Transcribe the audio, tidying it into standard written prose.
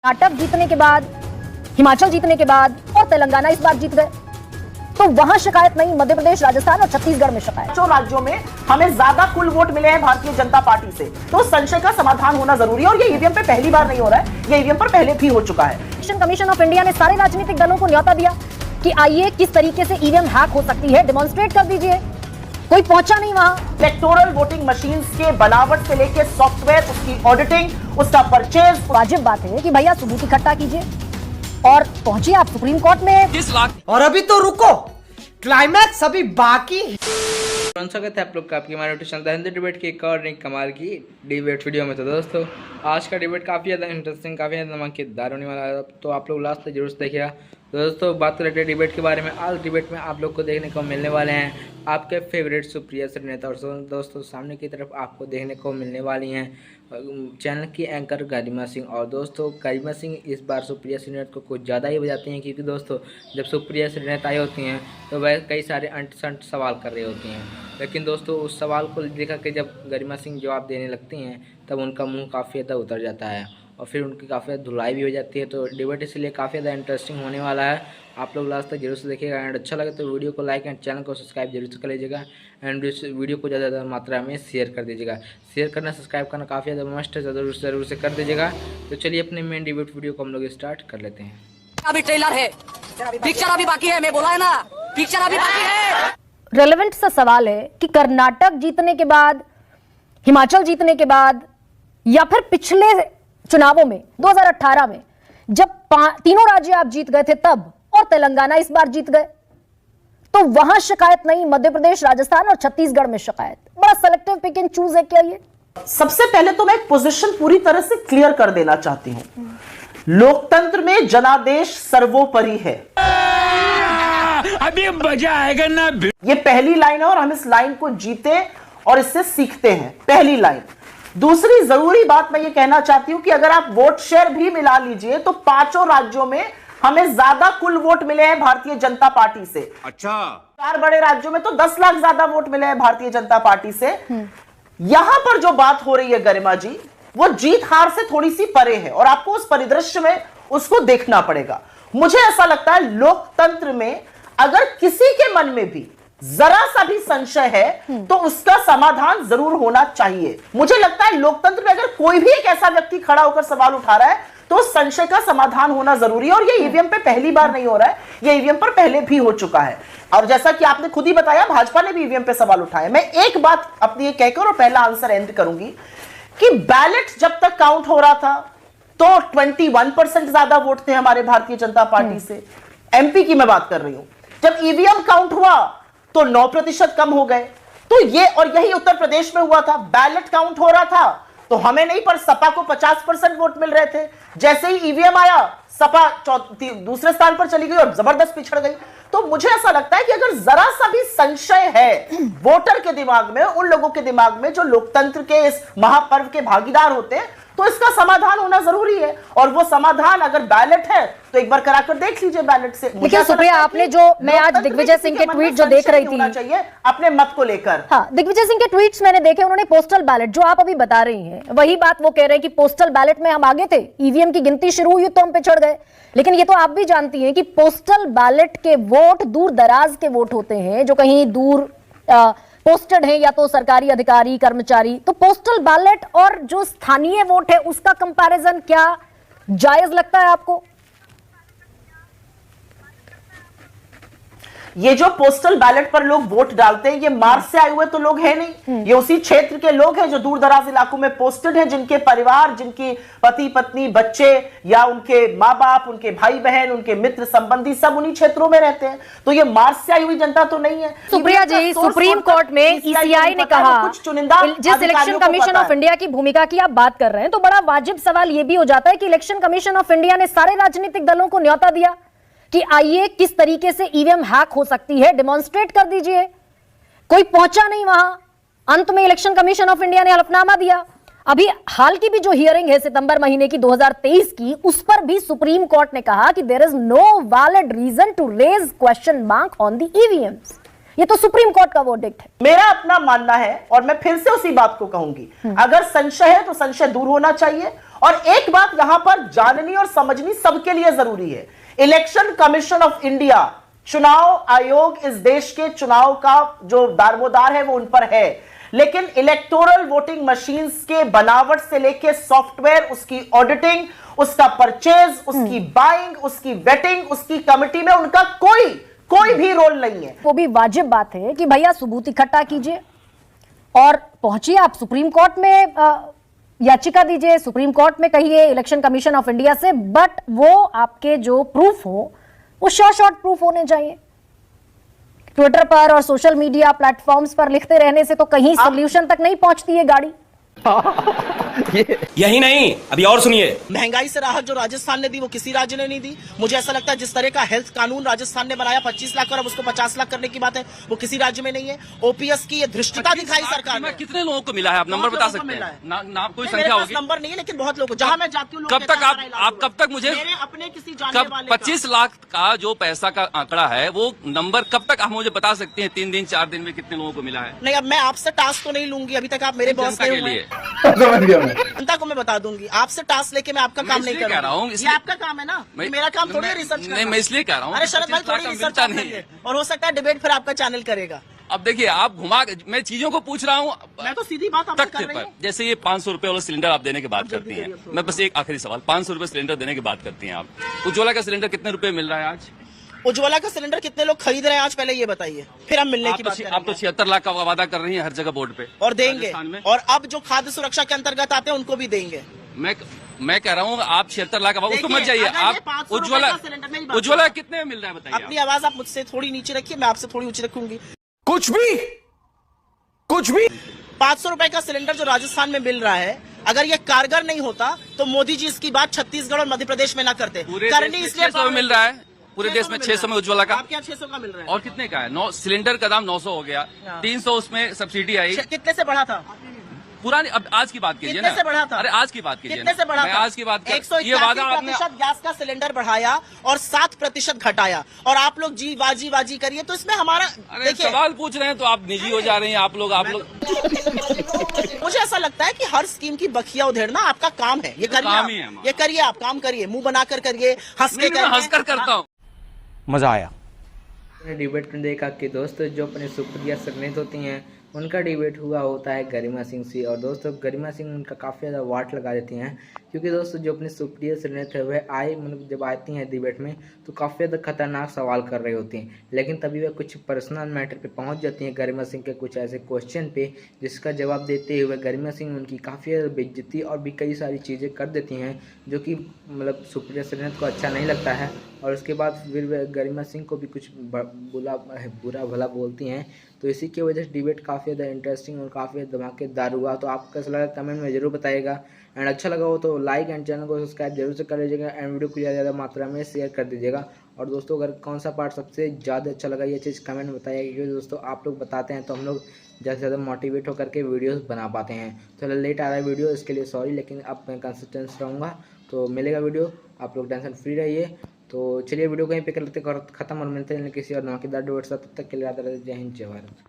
कर्नाटक जीतने के बाद, हिमाचल जीतने के बाद और तेलंगाना इस बार जीत गए, तो वहां शिकायत नहीं, मध्य प्रदेश, राजस्थान और छत्तीसगढ़ में शिकायत। जो राज्यों में हमें ज्यादा कुल वोट मिले हैं भारतीय जनता पार्टी से, तो संशय का समाधान होना जरूरी है और ये ईवीएम पे पहली बार नहीं हो रहा है, ये ईवीएम पर पहले भी हो चुका है। इलेक्शन कमीशन ऑफ इंडिया ने सारे राजनीतिक दलों को न्योता दिया कि आइए किस तरीके से ईवीएम हैक हो सकती है, डेमोन्स्ट्रेट कर दीजिए। कोई पहुंचा नहीं वहां। इलेक्टोरल वोटिंग मशीन्स के बनावट से लेकर सॉफ्टवेयर, उसकी ऑडिटिंग, उसका परचेज। वाजिब बात है कि भैया सबूत इकट्ठा कीजिए और पहुंचिए आप सुप्रीम कोर्ट में। 30 लाख। और अभी तो रुको, क्लाइमैक्स अभी बाकी। स्वागत है आप लोग का आपकी हमारे चलता हिंदी डिबेट की एक और नई कमाल की डिबेट वीडियो में। तो दोस्तों आज का डिबेट काफ़ी ज़्यादा इंटरेस्टिंग, काफ़ी ज़्यादा धमाकेदार होने वाला है, तो आप लोग लास्ट तक जरूर से देखिएगा। तो दोस्तों बात करें डिबेट के बारे में, आज डिबेट में आप लोग को देखने को मिलने वाले हैं आपके फेवरेट सुप्रिया श्री नेता, और दोस्तों सामने की तरफ आपको देखने को मिलने वाली हैं चैनल की एंकर गरिमा सिंह। और दोस्तों गरिमा सिंह इस बार सुप्रिया श्री नेता को कुछ ज़्यादा ही बजाती हैं, क्योंकि दोस्तों जब सुप्रिया श्री नेता आई होती हैं तो वह कई सारे अंट सवाल कर रही होती हैं, लेकिन दोस्तों उस सवाल को देखा कि जब गरिमा सिंह जवाब देने लगती हैं तब उनका मुँह काफ़ी ज़्यादा उतर जाता है और फिर उनकी काफ़ी ज़्यादा धुलाई भी हो जाती है। तो डिबेट इसलिए काफ़ी ज़्यादा इंटरेस्टिंग होने वाला है, आप लोग लास्ट तक जरूर से देखिएगा। एंड अच्छा लगे तो वीडियो को लाइक एंड चैनल को सब्सक्राइब जरूर से कर लीजिएगा एंड इस वीडियो को ज़्यादा मात्रा में शेयर कर दीजिएगा। शेयर करना, सब्सक्राइब करना काफ़ी ज़्यादा मस्ट है, जरूर से कर दीजिएगा। तो चलिए अपने मेन डिबेट वीडियो को हम लोग स्टार्ट कर लेते हैं। अभी ट्रेलर है, पिक्चर अभी बाकी है, मैं बोला है ना, पिक्चर अभी बाकी है। रेलेवेंट सा सवाल है कि कर्नाटक जीतने के बाद, हिमाचल जीतने के बाद या फिर पिछले चुनावों में 2018 में जब तीनों राज्य आप जीत गए थे तब, और तेलंगाना इस बार जीत गए, तो वहां शिकायत नहीं, मध्य प्रदेश, राजस्थान और छत्तीसगढ़ में शिकायत। बड़ा सेलेक्टिव पिक एंड चूज है क्या ये? सबसे पहले तो मैं एक पोजीशन पूरी तरह से क्लियर कर देना चाहती हूं, लोकतंत्र में जनादेश सर्वोपरि है। अभी मजा आएगा ना। ये पहली लाइन है और हम इस लाइन को जीते और इससे सीखते हैं, पहली लाइन। दूसरी जरूरी बात मैं ये कहना चाहती हूं कि अगर आप वोट शेयर भी मिला लीजिए तो पांचों राज्यों में हमें ज्यादा कुल वोट मिले हैं भारतीय जनता पार्टी से। अच्छा, 4 बड़े राज्यों में तो 10 लाख ज्यादा वोट मिले हैं भारतीय जनता पार्टी से। यहां पर जो बात हो रही है गरिमा जी, वो जीत हार से थोड़ी सी परे है और आपको उस परिदृश्य में उसको देखना पड़ेगा। मुझे ऐसा लगता है लोकतंत्र में अगर किसी के मन में भी जरा सा भी संशय है तो उसका समाधान जरूर होना चाहिए। मुझे लगता है लोकतंत्र में अगर कोई भी एक ऐसा व्यक्ति खड़ा होकर सवाल उठा रहा है तो संशय का समाधान होना जरूरी है, और ये ईवीएम पे पहली बार नहीं हो रहा है, ये ईवीएम पर पहले भी हो चुका है। और जैसा कि आपने खुद ही बताया, भाजपा ने भी ईवीएम पे सवाल उठाया। मैं एक बात अपनी ये कहकर और पहला आंसर एंड करूंगी कि बैलेट जब तक काउंट हो रहा था तो 21% ज्यादा वोट थे हमारे भारतीय जनता पार्टी से। एमपी की मैं बात कर रही हूं। जब ईवीएम काउंट हुआ तो 9% कम हो गए। तो ये, और यही उत्तर प्रदेश में हुआ था, बैलेट काउंट हो रहा था तो हमें नहीं पर सपा को 50% वोट मिल रहे थे। जैसे ही ईवीएम आया सपा दूसरे स्थान पर चली गई और जबरदस्त पिछड़ गई। तो मुझे ऐसा लगता है कि अगर जरा सा भी संशय है वोटर के दिमाग में, उन लोगों के दिमाग में जो लोकतंत्र के इस महापर्व के भागीदार होते हैं, तो इसका समाधान होना जरूरी है। और वो समाधान अगर बैलेट है तो एक बार कराकर देख लीजिए बैलेट से। देखिए सुप्रिया, आपने जो, मैं आज दिग्विजय सिंह के ट्वीट जो देख रही थी चाहिए अपने मत को लेकर, हाँ, दिग्विजय सिंह के ट्वीट्स मैंने देखे, उन्होंने पोस्टल बैलेट जो आप अभी बता रही हैं वही बात वो कह रहे हैं कि पोस्टल बैलेट में हम आगे थे, ईवीएम की गिनती शुरू हुई तो हम पिछड़ गए। लेकिन ये तो आप भी जानती हैं कि पोस्टल बैलेट के वोट दूर दराज के वोट होते हैं, जो कहीं दूर पोस्टेड है, या तो सरकारी अधिकारी, कर्मचारी। तो पोस्टल बैलेट और जो स्थानीय वोट है उसका कंपैरिजन क्या जायज लगता है आपको? ये जो पोस्टल बैलेट पर लोग वोट डालते हैं, ये मार्च से आए हुए तो लोग हैं नहीं, ये उसी क्षेत्र के लोग हैं जो दूर दराज इलाकों में पोस्टेड हैं, जिनके परिवार, जिनकी पति पत्नी, बच्चे या उनके माँ बाप, उनके भाई बहन, उनके मित्र संबंधी सब उन्हीं क्षेत्रों में रहते हैं। तो ये मार्च से आई हुई जनता तो नहीं है। सुप्रिया जी, सुप्रीम कोर्ट में ईसीआई ने कहा, कुछ चुनिंदा जिस इलेक्शन कमीशन ऑफ इंडिया की भूमिका की आप बात कर रहे हैं, तो बड़ा वाजिब सवाल ये भी हो जाता है कि इलेक्शन कमीशन ऑफ इंडिया ने सारे राजनीतिक दलों को न्योता दिया कि आइए किस तरीके से ईवीएम हैक हो सकती है, डेमोन्स्ट्रेट कर दीजिए। कोई पहुंचा नहीं वहां। अंत में इलेक्शन कमीशन ऑफ इंडिया ने हलफनामा दिया। अभी हाल की भी जो हियरिंग है सितंबर महीने की 2023 की, उस पर भी सुप्रीम कोर्ट ने कहा कि there is no valid reason to raise question mark on the EVMs. ये तो सुप्रीम कोर्ट का वर्डिक्ट है। मेरा अपना मानना है और मैं फिर से उसी बात को कहूंगी, अगर संशय है तो संशय दूर होना चाहिए और एक बात यहां पर जाननी और समझनी सबके लिए जरूरी है, इलेक्शन कमीशन ऑफ इंडिया, चुनाव आयोग इस देश के चुनाव का जो दारोमदार है वो उन पर है, लेकिन इलेक्टोरल वोटिंग मशीन्स के बनावट से लेकर सॉफ्टवेयर, उसकी ऑडिटिंग, उसका परचेज, उसकी बाइंग, उसकी वेटिंग, उसकी कमिटी में उनका कोई भी रोल नहीं है। वो भी वाजिब बात है कि भैया सबूत इकट्ठा कीजिए और पहुंचिए आप सुप्रीम कोर्ट में, याचिका दीजिए, सुप्रीम कोर्ट में कहिए इलेक्शन कमीशन ऑफ इंडिया से, बट वो आपके जो प्रूफ हो वो शॉर्ट प्रूफ होने चाहिए। ट्विटर पर और सोशल मीडिया प्लेटफॉर्म्स पर लिखते रहने से तो कहीं सोल्यूशन तक नहीं पहुंचती है गाड़ी। यही नहीं, अभी और सुनिए। महंगाई से राहत जो राजस्थान ने दी वो किसी राज्य ने नहीं दी। मुझे ऐसा लगता है जिस तरह का हेल्थ कानून राजस्थान ने बनाया 25 लाख और अब उसको 50 लाख करने की बात है, वो किसी राज्य में नहीं है। ओपीएस की ये धृष्टता दिखाई सरकार ने। कितने लोगों को मिला है, आप नंबर बता सकते हैं? नाम कोई संख्या होगी? नंबर नहीं है, लेकिन बहुत लोगों को, जहां मैं जाती हूँ कब तक आप कब तक मुझे अपने किसी जानने वाले 25 लाख का जो पैसा का आंकड़ा है वो नंबर कब तक आप मुझे बता सकते हैं? 3 दिन 4 दिन में कितने लोगों को मिला है? नहीं, अब मैं आपसे टास्क तो नहीं लूंगी, अभी तक आप मेरे बॉस के लिए जनता को मैं बता दूंगी। आपसे टास्क लेके मैं आपका काम नहीं कर रहा हूँ, ये आपका काम है ना, मेरा काम थोड़ी रिसर्च करना। नहीं, मैं इसलिए कह रहा हूँ। अरे शरद भाई, थोड़ी रिसर्च नहीं है और हो सकता है डिबेट फिर आपका चैनल करेगा। अब देखिए, आप घुमा, मैं चीजों को पूछ रहा हूँ, मैं तो सीधी बात आपसे कर तथ्य रही पर। हूँ। जैसे ये 500 रुपए वाला सिलेंडर आप देने की बात करती हैं, मैं बस एक आखिरी सवाल, 500 रुपए सिलेंडर देने की बात करती हैं आप, उज्ज्वला का सिलेंडर कितने रुपए मिल रहा है आज? उज्ज्वला का सिलेंडर कितने लोग खरीद रहे हैं आज, पहले ये बताइए, फिर हम मिलने की बात करेंगे। आप तो 76 लाख का वादा कर रही हैं हर जगह बोर्ड पे, और देंगे, और अब जो खाद्य सुरक्षा के अंतर्गत आते हैं उनको भी देंगे। मैं कह रहा हूँ आप 76 लाख का, उसको मत जाइए आप। उज्ज्वला कितने में मिल रहा है बताइए? अपनी आवाज आप मुझसे थोड़ी नीचे रखिए, मैं आपसे थोड़ी ऊंची रखूंगी। कुछ भी 500 रुपए का सिलेंडर जो राजस्थान में मिल रहा है, अगर ये कारगर नहीं होता तो मोदी जी इसकी बात छत्तीसगढ़ और मध्य प्रदेश में ना करते। करनी इसलिए 600 मिल रहा है, पूरे देश में 600 में उज्ज्वला का। आपके यहाँ 600 का मिल रहा है, और कितने का है? 9 सिलेंडर का दाम 900 हो गया, 300 उसमें सब्सिडी आई। कितने से बढ़ा था? पुरानी, अब आज की बात कीजिए ना। कितने से बढ़ा था? अरे आज की बात कीजिए, कितने से बढ़ा था? आज की बात, 181% गैस का सिलेंडर बढ़ाया और 7% घटाया, और आप लोग जी बाजी करिए, तो इसमें हमारा देखिए, सवाल पूछ रहे हैं तो आप निजी हो जा रही हैं। आप लोग मुझे ऐसा लगता है कि हर स्कीम की बखिया उधेड़ना आपका काम है, ये करिए, ये करिए, आप काम करिए, मुंह बनाकर करिए, हंसकर करता हूँ। मजा आया। डिबेट में देखा कि दोस्तों जो अपने सुप्रिया सरनेत होती हैं उनका डिबेट हुआ होता है गरिमा सिंह से, और दोस्तों गरिमा सिंह उनका काफ़ी ज़्यादा वाट लगा देती हैं, क्योंकि दोस्तों जो अपने सुप्रिया सरनेत है वह जब आती हैं डिबेट में तो काफ़ी ज़्यादा खतरनाक सवाल कर रही होती हैं, लेकिन तभी वह कुछ पर्सनल मैटर पे पहुंच जाती हैं गरिमा सिंह के कुछ ऐसे क्वेश्चन पे जिसका जवाब देते हुए गरिमा सिंह उनकी काफ़ी ज़्यादा बेइज्जती और भी कई सारी चीज़ें कर देती हैं जो कि सुप्रिया सरनेत को अच्छा नहीं लगता है, और उसके बाद फिर वह गरिमा सिंह को भी कुछ बुरा भला बोलती हैं। तो इसी की वजह से डिबेट काफ़ी ज़्यादा इंटरेस्टिंग और काफ़ी धमाकेदार हुआ। तो आपको कैसा लगा कमेंट में ज़रूर बताइएगा, एंड अच्छा लगा हो तो लाइक एंड चैनल को सब्सक्राइब जरूर से कर लीजिएगा, एंड वीडियो को ज़्यादा मात्रा में शेयर कर दीजिएगा। और दोस्तों अगर कौन सा पार्ट सबसे ज़्यादा अच्छा लगा ये चीज़ कमेंट में बताइएगा, क्योंकि दोस्तों आप लोग बताते हैं तो हम लोग ज़्यादा से ज़्यादा मोटिवेट होकर के वीडियोस बना पाते हैं। थोड़ा लेट आ रहा है वीडियो, इसके लिए सॉरी, लेकिन अब मैं कंसिस्टेंस रहूँगा तो मिलेगा वीडियो, आप लोग टेंशन फ्री रहिए। तो चलिए वीडियो कहीं पे कर लेते खत्म और मिलते हैं किसी और धमाकेदार वीडियो के साथ, तब तक के लिए आता रहे। जय हिंद, जय भारत।